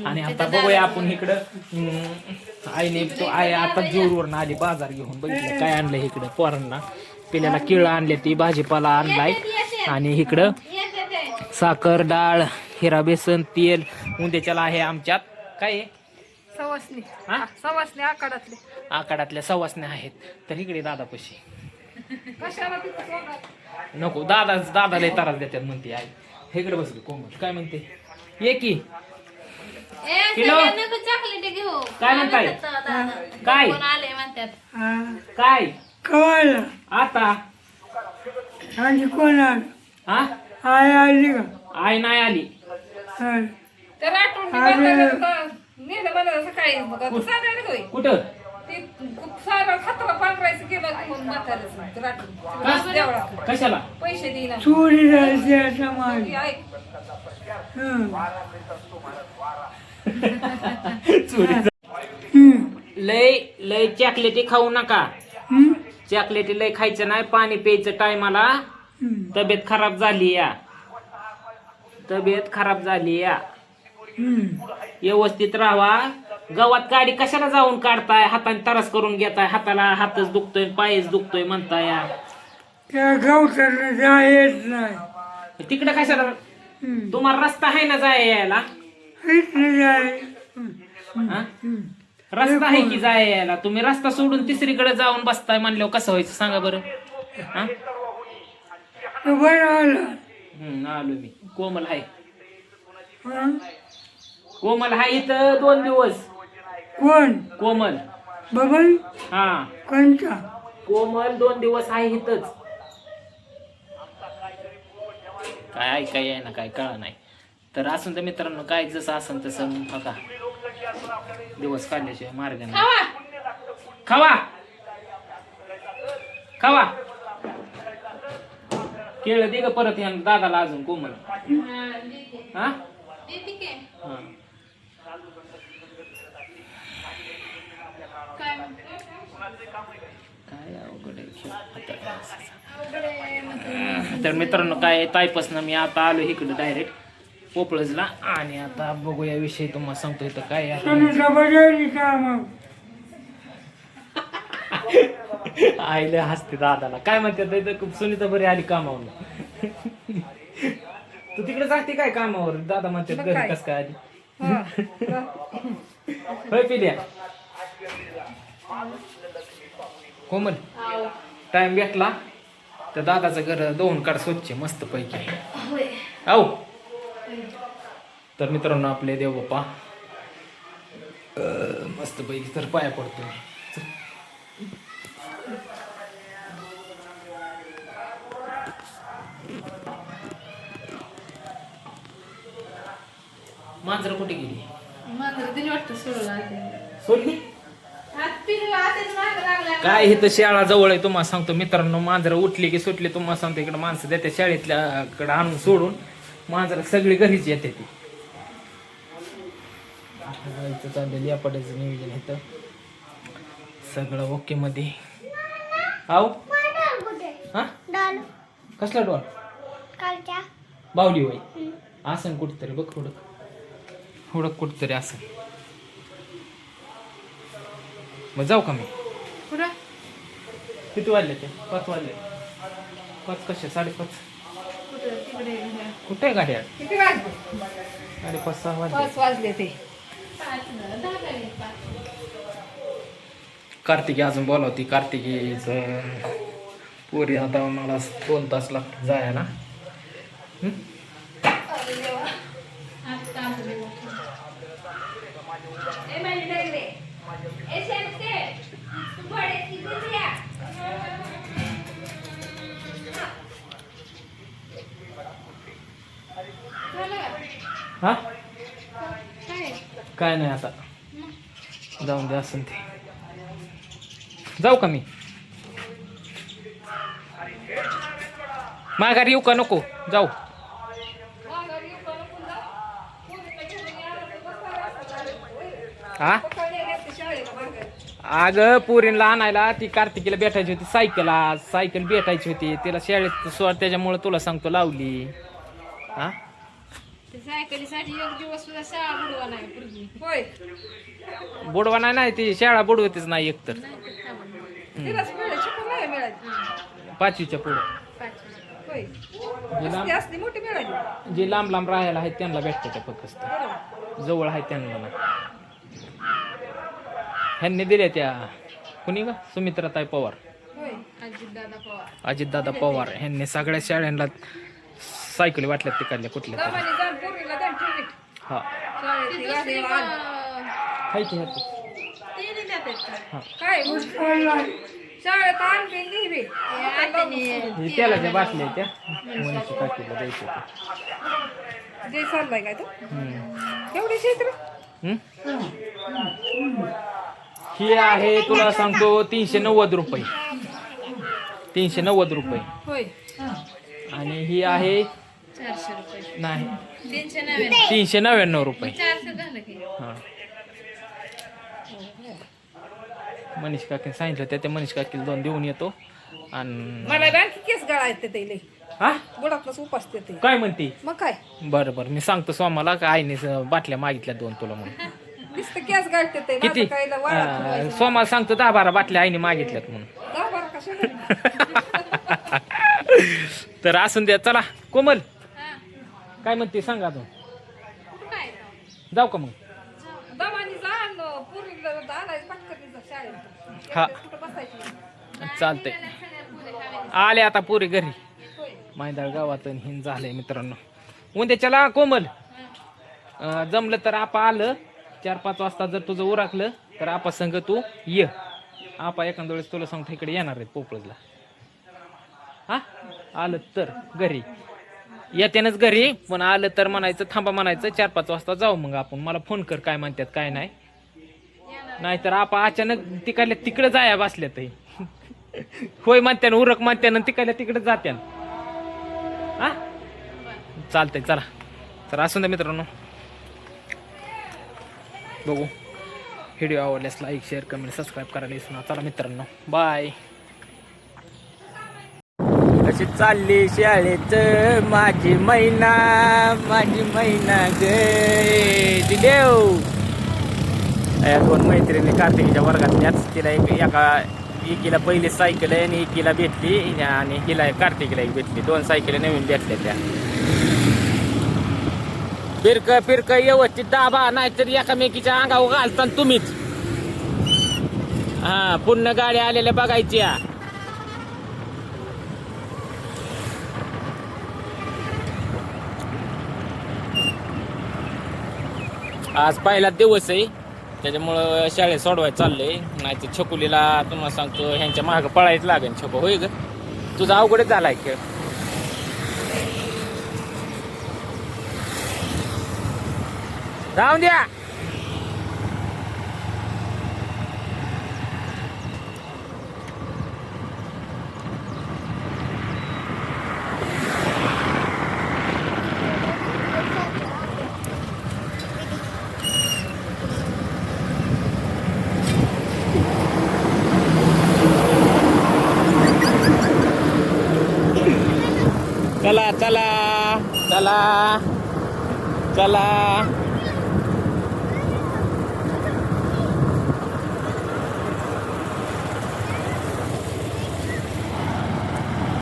आणि आता बघूया आपण इकडं आईने तो आई आता जोरवरून आली बाजार घेऊन. बघितलं काय आणलंय इकडं पोरांना. पिल्याला केळं आणले, ती भाजीपाला आणलाय. आणि इकडं साखर, डाळ, हिरा, बेसन, तेल उद्याच्याला आहे आमच्यात. काय सवासणी हा सवासणी आकाडातले आकाडातल्या सवासण्या आहेत. तर इकडे दादापाशी कशाला तिथं सोडणार? नको, दादाला त्रास देतात म्हणते आई. इकडे बसले कोमल. काय म्हणते? ये की किलो चॉकलेट घेऊ. काय म्हणताय? काय आले म्हणतात काय कवायला आता आणि कोण आलं हा आय आली का आई नाही आली. हा. तर आठवण नेलं मला सकाळी सांगायला होय कुठं? ते सारा हाताला पांघरायचं केलं म्हणून म्हाताऱ्याचं राठून देवळात कशाला? पैसे देईना चोरी झाली आता माझी ऐक लय लय चॉकलेटी खाऊ नका. चॉकलेटी लय खायचं नाही. पाणी प्यायचं टायमाला. तब्येत खराब झाली या. तब्येत खराब झाली या. व्यवस्थित राहा. गावात गाडी कशाला जाऊन काढताय? हाताने तरास करून घेताय. हाताला हातच दुखतोय, पायच दुखतोय म्हणताय या. त्या गावठाला जायच नाही तिकडे कशाला? तुम्हाला रस्ता आहे ना जाय यायला? इथलं जाय हा? रस्ता आहे की जाय यायला? तुम्ही रस्ता सोडून तिसरीकडे जाऊन बसताय म्हणल्यावर कसं व्हायचं सांगा बरं? हा? बरं आलं आलो मी. कोमल आहे. हा? कोमल आहे इथं 2 दिवस. कोण कोमल बबन हा कोणता कोमल 2 दिवस आहे इथंच. काय ऐकाय आहे ना काय कळा नाही. तर असून तर मित्रांनो, काय जसं असन तसं बघा. दिवस काढल्याशिवाय मार्ग नाही. खावा खावा. केळ दे ग परत या दादाला अजून कोमल. हा हा. काय अवघड आहे. तर मित्रांनो, काय ताईपासनं मी आता आलो इकडे डायरेक्ट पोपळजला. आणि आता बघूया विषय तुम्हाला सांगतो. इथं काय आहे. सुनीता बजावली का मग आईले हसते दादाला. काय म्हणतात सुनीता बरी आली कामावरून. तू तिकडे जाते काय कामावर? दादा म्हणतात घरी कस काय आली. होय पिल्या कोमल. टाइम भेटला तर दादाचं घर धुवून काढ स्वच्छ मस्त पैकी. आहो तर मित्रांनो, आपले देव बाप्पा मस्त पैकी. तर पाया पडतो मी. मांजर कुठे गेली? मांजर दिली वाटतं सोडली काय? इथं शाळा जवळ आहे तुम्हाला सांगतो मित्रांनो. मांजर उठली की सुटली तुम्हाला सांगतो. इकडे माणसं देते शाळेतल्याकडे आणून सोडून. मांजर सगळी घरीच येते. ती चाललेलं या पडायचं नियोजन इथं सगळं ओके मध्ये. आहो हा कसला डॉल? बावली होय. आसन कुठतरी बघ. हुडक कुठतरी आसन. मग जाऊ का मी? किती वाजले ते? 5 वाजले. 5 कसे? 5:30. कुठे आहे गाड्या? 5:30 6 वाजले. 5 वाजले ते. कार्तिकी अजून बोलावती. कार्तिकीच पोरी आता मला 2 तास लागतात जायला. हा काय नाही आता जाऊन दे असं ते. जाऊ का मी? माघारी येऊ का नको? जाऊ. हा अगं पोरींला आणायला ती कार्तिकीला भेटायची होती. सायकल भेटायची होती तिला शाळेत. त्याच्यामुळे तुला सांगतो लावली. हा सायकलीसाठी एक दिवस सुद्धा शाळा बुडवा नाही पूर्वी. होय बुडवा नाही ती शाळा बुडवतेच नाही एकतर तिलाच मिळाली शिकून मिळाली 5वीच्या पुढं. होय जे असली असली मोठी मिळाली जे लांब लांब राहायला आहेत त्यांना भेटते त्या फक्त बरोबर जवळ आहेत त्यांना नाही. ह्यांनी दिल्या त्या कुणी का सुमित्राताई पवार होय अजितदादा पवार. अजितदादा पवार ह्यांनी सगळ्या शाळांना सायकली वाटल्यात तिकडल्या कुठल्या तरी. दमाने जाऊन पोरीला द्या ठेवीत हा शाळेत ती गादी आण. हाय की ह्यात. ते नाही जातात का? हा काय शाळेत आणते नेहमी ही तेलाच्या बाटल्या आहेत त्या मनीषा काकीला द्यायच्या त्या. जे चाललाय काय तो हम्म. एवढी क्षेत्र हम्म? ही आहे तुला सांगतो 390 रुपये 390 रुपये होय आणि ही आहे 400 रुपये. नाही 399. 399 रुपये. 400 झालं की. हा मनीष काकीने सांगितलं त्या मनीष काकीला 2 देऊन येतो आणि मला बँक केस गळायचे ते लई हा बुडातलाच उपासते ते काय म्हणते मग काय बरं बरं मी सांगतो स्वामाला का आईने बाटल्या मागितल्या 2 तुला म्हणून. नुसतं केस गळते ते किती माझं काय वाळत स्वामाला सांगतो 10-12 बाटल्या आईने मागितल्यात म्हणून. 10-12 कशा तर असून द्या चला कोमल हा. काय म्हणते सांगा अजून कुठं काय? जाऊ का मग. दमानी जाण पुरीला आणायचं पटकन शाळेत हा कुठं बसायची चालतंय सगळ्या पुढे खावे. आले आता पुरी घरी होय मैदाळ गावात हिंद झालंय मित्रांनो. उद्याच्याला कोमल जमलं तर आपा आलं 4-5 वाजता जर तुझं उरकलं तर आपा संग तू ये. आपा एखाद्या वेळेस तुला सांगतो इकडे येणार आहेत पोपळजला. हा आलं तर घरी येत्यानंच घरी पण आलं तर म्हणायचं थांबा म्हणायचं 4-5 वाजता जाऊ मग आपण. मला फोन कर काय म्हणतात काय नाही नाहीतर आपा अचानक तिकडल्या तिकडे जाया बसल्यात होय म्हणत्यान उरक म्हणत्यान तिकडल्या तिकडे जात्यान. हा चालतंय चला तर असून द्या मित्रांनो. बघू व्हिडिओ आवडल्यास लाईक शेअर कमेंट सबस्क्राईब करायला विसरू नका. चला मित्रांनो बाय. कशी चालली शाळेत माझी मैना गे देव. 2 मैत्रिणी कार्तिकीच्या वर्गातल्याच तिला एकीला पहिली सायकल आहे आणि एकीला भेटली आणि हिला कार्तिकीला एक भेटली. 2 सायकली नवीन भेटल्या त्या. फिरक व्यवस्थित दाबा नाहीतर एकामेकीच्या अंगावर घालता तुम्हीच. हा पुन्हा गाड्या आलेल्या बघायच्या. आज पहिला दिवस आहे त्याच्यामुळं शाळेत सोडवायला चाललंय. नाही तर छकुलीला तुम्हाला सांगतो ह्यांच्या मागं पळायचं लागेल. छको होय ग तुझा अवघडच झालाय खेळ. जाऊन द्या. चला चला चला चला